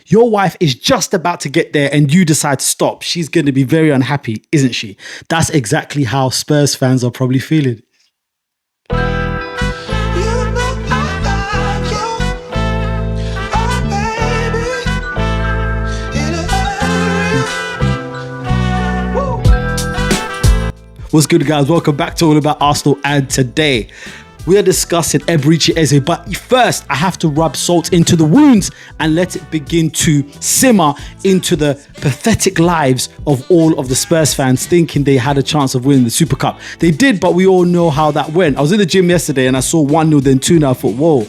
Your wife is just about to get there and you decide to stop. She's going to be very unhappy, isn't she? That's exactly how Spurs fans are probably feeling. What's good, guys? Welcome back to All About Arsenal, and today we are discussing Eberechi Eze. But first, I have to rub salt into the wounds and let it begin to simmer into the pathetic lives of all of the Spurs fans thinking they had a chance of winning the Super Cup. They did, but we all know how that went. I was in the gym yesterday and I saw 1-0, then 2-0. I thought, whoa,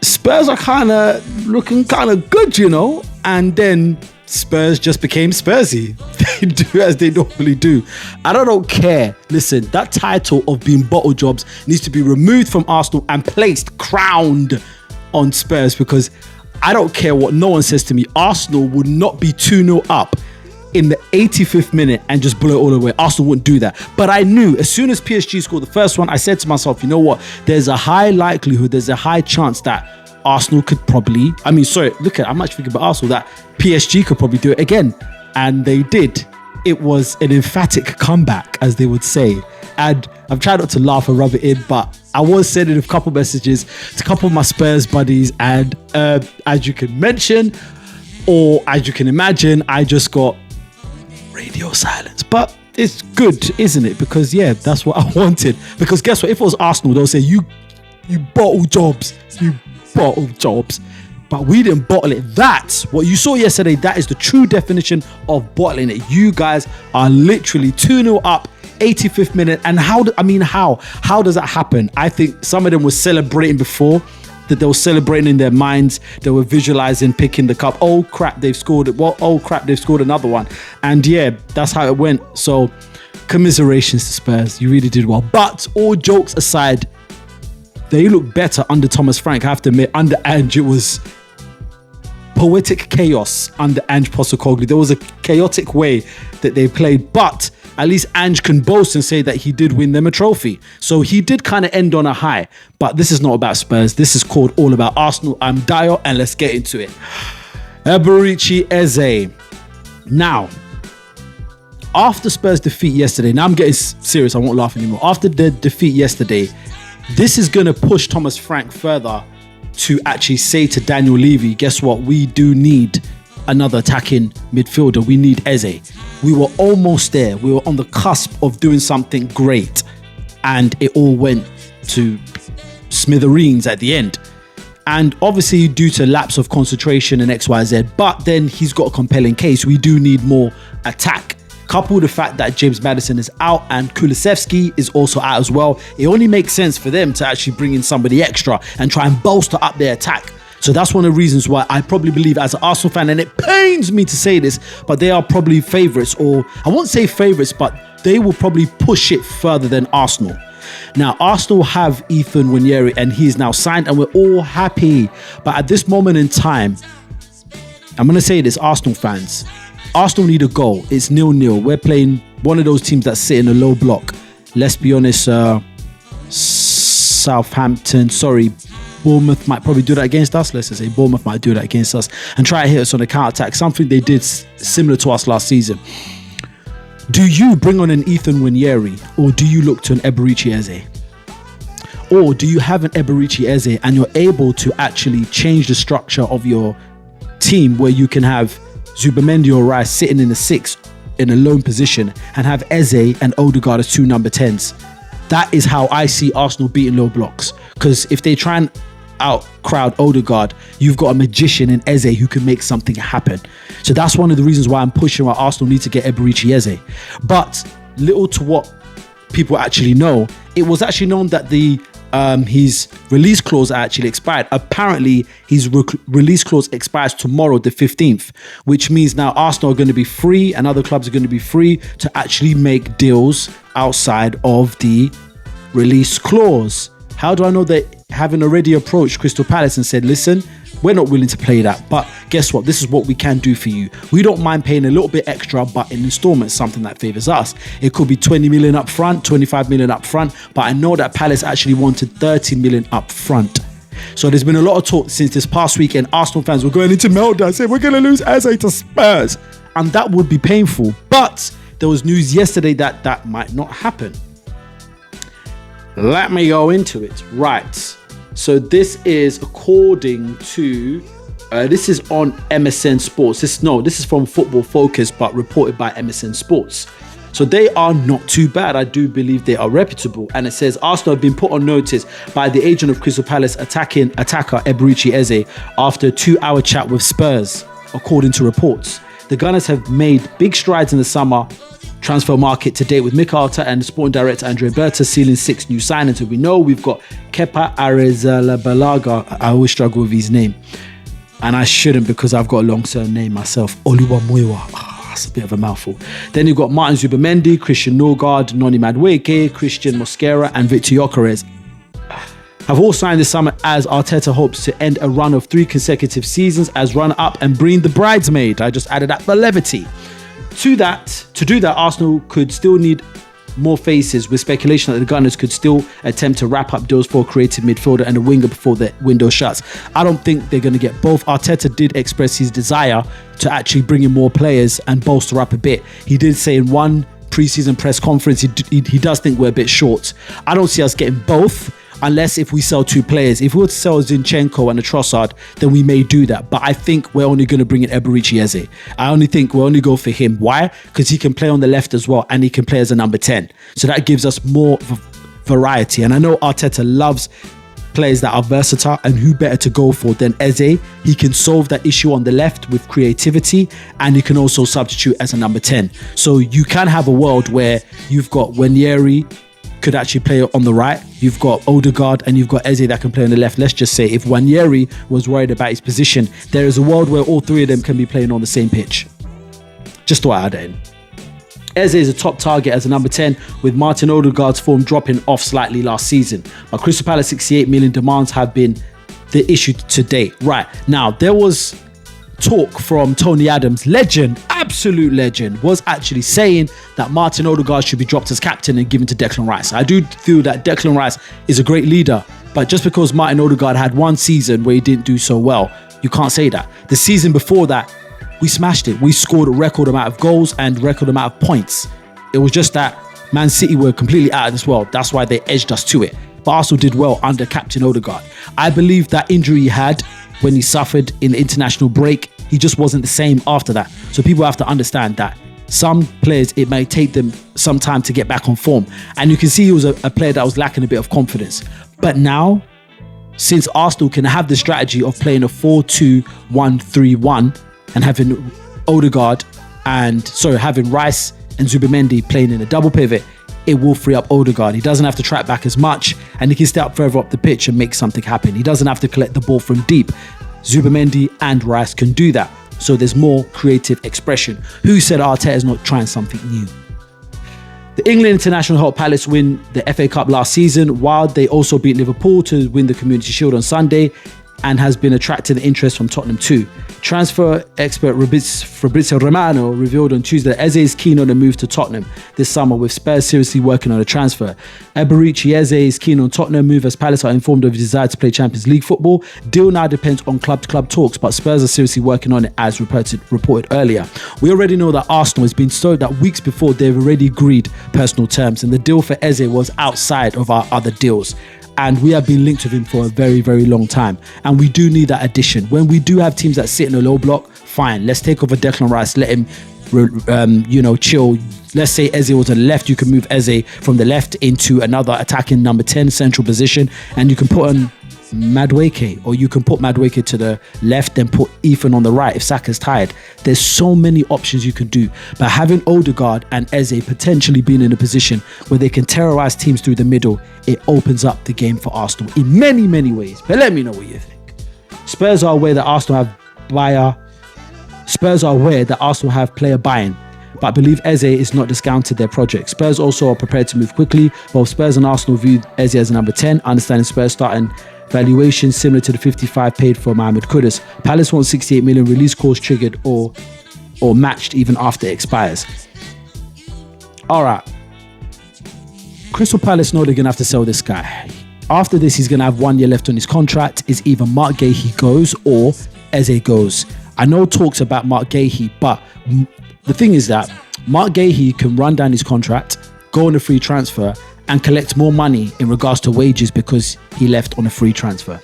Spurs are kind of looking kind of good, you know? And then Spurs just became Spursy. They do as they normally do. And I don't care. Listen, that title of being bottle jobs needs to be removed from Arsenal and placed, crowned on Spurs, because I don't care what no one says to me. Arsenal would not be 2-0 up in the 85th minute and just blow it all away. Arsenal wouldn't do that. But I knew as soon as PSG scored the first one, I said to myself, you know what? There's a high likelihood, there's a high chance that Arsenal could probably, I'm actually thinking about Arsenal, that PSG could probably do it again. And they did. It was an emphatic comeback, as they would say. And I'm trying not to laugh or rub it in, but I was sending a couple messages to a couple of my Spurs buddies. And as you can mention, or as you can imagine, I just got radio silence. But it's good, isn't it? Because, yeah, that's what I wanted. Because guess what? If it was Arsenal, they'll say, you bottle jobs. You bottle jobs. But we didn't bottle it. That's what you saw yesterday. That is the true definition of bottling it. You guys are literally 2-0 up, 85th minute. And how does that happen? I think some of them were celebrating before, that they were celebrating in their minds. They were visualizing picking the cup. Oh crap, they've scored it. Well, oh crap, they've scored another one. And yeah, that's how it went. So commiserations to Spurs. You really did well. But all jokes aside, they look better under Thomas Frank. I have to admit, under Ange, it was poetic chaos under Ange Postecoglou. There was a chaotic way that they played, but at least Ange can boast and say that he did win them a trophy. So he did kind of end on a high, but this is not about Spurs. This is called All About Arsenal. I'm Dio, and let's get into it. Eberechi Eze. Now, after Spurs' defeat yesterday, now I'm getting serious, I won't laugh anymore. After the defeat yesterday, this is going to push Thomas Frank further to actually say to Daniel Levy, guess what? We do need another attacking midfielder. We need Eze. We were almost there. We were on the cusp of doing something great, and it all went to smithereens at the end. And obviously due to lapse of concentration and XYZ, but then he's got a compelling case. We do need more attack. Couple with the fact that James Maddison is out and Kulusevski is also out as well, it only makes sense for them to actually bring in somebody extra and try and bolster up their attack. So that's one of the reasons why I probably believe, as an Arsenal fan, and it pains me to say this, but they are probably favourites, or I won't say favourites, but they will probably push it further than Arsenal. Now, Arsenal have Ethan Nwaneri and he is now signed and we're all happy. But at this moment in time, I'm going to say this, Arsenal fans, Arsenal need a goal. It's 0-0. We're playing one of those teams that sit in a low block. Let's be honest, Bournemouth might probably do that against us. Let's just say Bournemouth might do that against us and try to hit us on a counter-attack. Something they did similar to us last season. Do you bring on an Ethan Nwaneri, or do you look to an Eberechi Eze? Or do you have an Eberechi Eze and you're able to actually change the structure of your team where you can have Zubamendi or Rice sitting in the 6 in a lone position and have Eze and Odegaard as 2 number 10s. That is how I see Arsenal beating low blocks. Because if they try and out-crowd Odegaard, you've got a magician in Eze who can make something happen. So that's one of the reasons why I'm pushing why Arsenal need to get Eberechi Eze. But little to what people actually know, it was actually known that his release clause actually expired. Apparently, his release clause expires tomorrow, the 15th, which means now Arsenal are going to be free and other clubs are going to be free to actually make deals outside of the release clause. How do I know that? Having already approached Crystal Palace and said, listen, we're not willing to play that, but guess what? This is what we can do for you. We don't mind paying a little bit extra, but in installments, something that favours us. It could be 20 million up front, 25 million up front, but I know that Palace actually wanted 30 million up front. So there's been a lot of talk since this past weekend. Arsenal fans were going into meltdown saying we're going to lose Eze to Spurs. And that would be painful. But there was news yesterday that that might not happen. Let me go into it. Right. So this is according to... this is on MSN Sports. This is from Football Focus, but reported by MSN Sports. So they are not too bad. I do believe they are reputable. And it says Arsenal have been put on notice by the agent of Crystal Palace attacker Eberechi Eze after a 2-hour chat with Spurs, according to reports. The Gunners have made big strides in the summer transfer market to date, with Mikel Arteta and the sporting director Andre Berta sealing 6 new signings. And we know we've got Kepa Arrizabalaga. I always struggle with his name. And I shouldn't, because I've got a long surname myself. Oluwamuyiwa. That's a bit of a mouthful. Then you've got Martin Zubimendi, Christian Norgard, Noni Madueke, Christian Mosquera, and Victor Gyökeres have all signed this summer as Arteta hopes to end a run of 3 consecutive seasons as runner-up and bring the bridesmaid. I just added that for levity. To do that, Arsenal could still need more faces, with speculation that the Gunners could still attempt to wrap up deals for a creative midfielder and a winger before the window shuts. I don't think they're going to get both. Arteta did express his desire to actually bring in more players and bolster up a bit. He did say in one pre-season press conference he does think we're a bit short. I don't see us getting both, unless if we sell 2 players. If we were to sell Zinchenko and a Trossard, then we may do that. But I think we're only going to bring in Eberechi Eze. I only think we'll only go for him. Why? Because he can play on the left as well, and he can play as a number 10. So that gives us more variety. And I know Arteta loves players that are versatile, and who better to go for than Eze. He can solve that issue on the left with creativity, and he can also substitute as a number 10. So you can have a world where you've got Wanyeri could actually play on the right, you've got Odegaard, and you've got Eze that can play on the left. Let's just say if Wanyeri was worried about his position, there is a world where all 3 of them can be playing on the same pitch. Just thought I'd add that in. Eze is a top target as a number 10, with Martin Odegaard's form dropping off slightly last season. But Crystal Palace 68 million demands have been the issue to date. Right, now there was talk from Tony Adams, legend, absolute legend, was actually saying that Martin Odegaard should be dropped as captain and given to Declan Rice. I do feel that Declan Rice is a great leader, but just because Martin Odegaard had one season where he didn't do so well, you can't say that. The season before that, we smashed it. We scored a record amount of goals and record amount of points. It was just that Man City were completely out of this world. That's why they edged us to it. But Arsenal did well under Captain Odegaard. I believe that injury he had when he suffered in the international break, he just wasn't the same after that. So people have to understand that some players, it may take them some time to get back on form. And you can see he was a player that was lacking a bit of confidence. But now, since Arsenal can have the strategy of playing a 4-2-1-3-1 and having having Rice and Zubimendi playing in a double pivot, it will free up Odegaard. He doesn't have to track back as much, and he can step further up the pitch and make something happen. He doesn't have to collect the ball from deep. Zubimendi and Rice can do that. So there's more creative expression. Who said Arteta is not trying something new? The England international helped Palace win the FA Cup last season, while they also beat Liverpool to win the Community Shield on Sunday, and has been attracting interest from Tottenham too. Transfer expert Fabrizio Romano revealed on Tuesday that Eze is keen on a move to Tottenham this summer, with Spurs seriously working on a transfer. Eberechi Eze is keen on Tottenham move, as Palace are informed of his desire to play Champions League football. Deal now depends on club-to-club talks, but Spurs are seriously working on it, as reported earlier. We already know that Arsenal has been told that weeks before they've already agreed personal terms, and the deal for Eze was outside of our other deals. And we have been linked with him for a very, very long time. And we do need that addition. When we do have teams that sit in a low block, fine, let's take over Declan Rice, let him, chill. Let's say Eze was on the left, you can move Eze from the left into another attacking number 10 central position, and you can put on Madueke, or you can put Madueke to the left and put Ethan on the right if Saka's tired. There's so many options you can do, but having Odegaard and Eze potentially being in a position where they can terrorize teams through the middle, it opens up the game for Arsenal in many, many ways. But let me know what you think. Spurs are aware that Arsenal have player buy-in, but I believe Eze is not discounted their project. Spurs also are prepared to move quickly. Both Spurs and Arsenal view Eze as a number 10, understanding Spurs starting valuation similar to the 55 paid for Mohamed Kudus. Palace wants 68 million release clause triggered or matched even after it expires. All right. Crystal Palace know they're going to have to sell this guy. After this, he's going to have 1 year left on his contract. It's either Mark Gahey goes or Eze goes. I know talks about Mark Gahey, but the thing is that Mark Gahey can run down his contract, go on a free transfer, and collect more money in regards to wages because he left on a free transfer.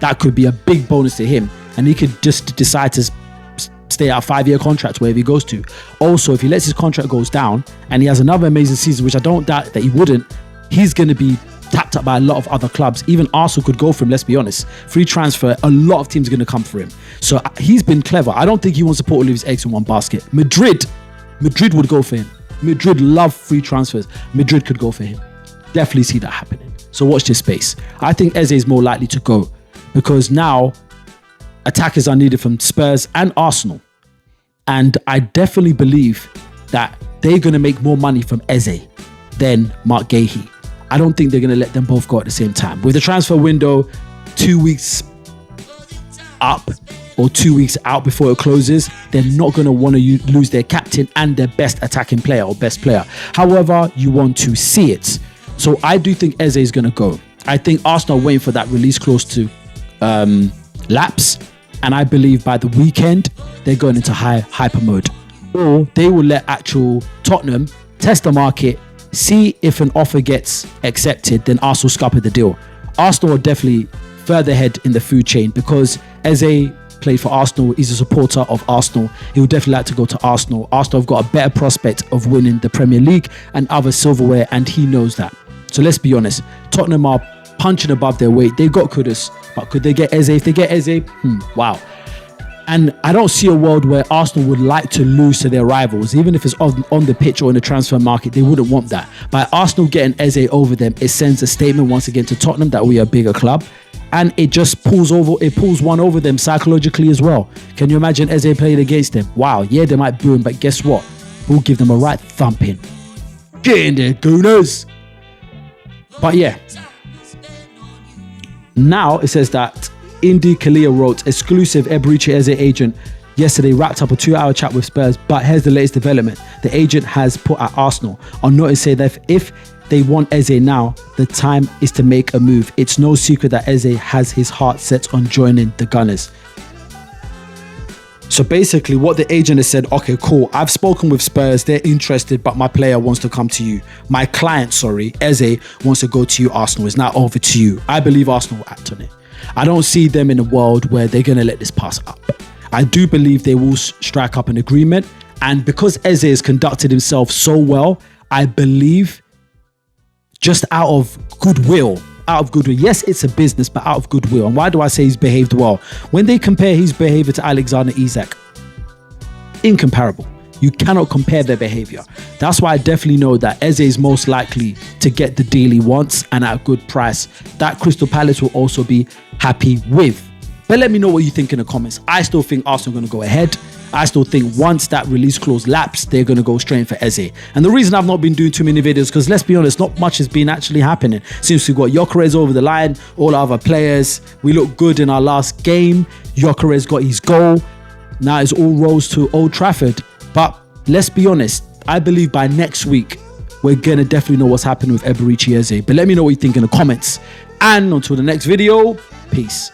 That could be a big bonus to him, and he could just decide to stay out a 5-year contract wherever he goes to. Also, if he lets his contract goes down and he has another amazing season, which I don't doubt that he wouldn't, he's going to be tapped up by a lot of other clubs. Even Arsenal could go for him, let's be honest. Free transfer, a lot of teams are going to come for him. So he's been clever. I don't think he wants to put all of his eggs in one basket. Madrid would go for him. Madrid love free transfers. Madrid could go for him. Definitely see that happening. So watch this space. I think Eze is more likely to go because now attackers are needed from Spurs and Arsenal. And I definitely believe that they're going to make more money from Eze than Mark Gahey. I don't think they're going to let them both go at the same time. With the transfer window 2 weeks up or 2 weeks out before it closes, they're not going to want to lose their captain and their best attacking player or best player. However you want to see it. So I do think Eze is going to go. I think Arsenal are waiting for that release clause to lapse. And I believe by the weekend, they're going into hyper mode. Or they will let actual Tottenham test the market, see if an offer gets accepted, then Arsenal scupper the deal. Arsenal are definitely further ahead in the food chain because Eze played for Arsenal. He's a supporter of Arsenal. He would definitely like to go to Arsenal. Arsenal have got a better prospect of winning the Premier League and other silverware, and he knows that. So let's be honest. Tottenham are punching above their weight. They've got Kudus, but could they get Eze? If they get Eze, wow. And I don't see a world where Arsenal would like to lose to their rivals. Even if it's on the pitch or in the transfer market, they wouldn't want that. By Arsenal getting Eze over them, it sends a statement once again to Tottenham that we are a bigger club. And it just pulls one over them psychologically as well. Can you imagine Eze playing against them? Wow, yeah, they might boo him, but guess what? We'll give them a right thumping. Get in there, Gooners. But yeah. Now it says that Indy Kalia wrote, exclusive Eberechi Eze agent yesterday wrapped up a 2-hour chat with Spurs, but here's the latest development. The agent has put at Arsenal on notice say that if they want Eze now, the time is to make a move. It's no secret that Eze has his heart set on joining the Gunners. So basically what the agent has said, okay, cool, I've spoken with Spurs, they're interested, but my player wants to come to you. My client, Eze, wants to go to you, Arsenal. It's now over to you. I believe Arsenal will act on it. I don't see them in a world where they're going to let this pass up. I do believe they will strike up an agreement. And because Eze has conducted himself so well, I believe just out of goodwill, yes, it's a business, but out of goodwill. And why do I say he's behaved well? When they compare his behavior to Alexander Isak, incomparable. You cannot compare their behavior. That's why I definitely know that Eze is most likely to get the deal he wants and at a good price that Crystal Palace will also be happy with. But let me know what you think in the comments. I still think Arsenal are going to go ahead. I still think once that release clause lapses, they're going to go straight for Eze. And the reason I've not been doing too many videos, because let's be honest, not much has been actually happening. Since we've got Gyökeres over the line, all our other players, we look good in our last game. Gyökeres got his goal. Now it's all roads to Old Trafford. But let's be honest, I believe by next week, we're going to definitely know what's happening with Eberechi Eze. But let me know what you think in the comments. And until the next video, peace.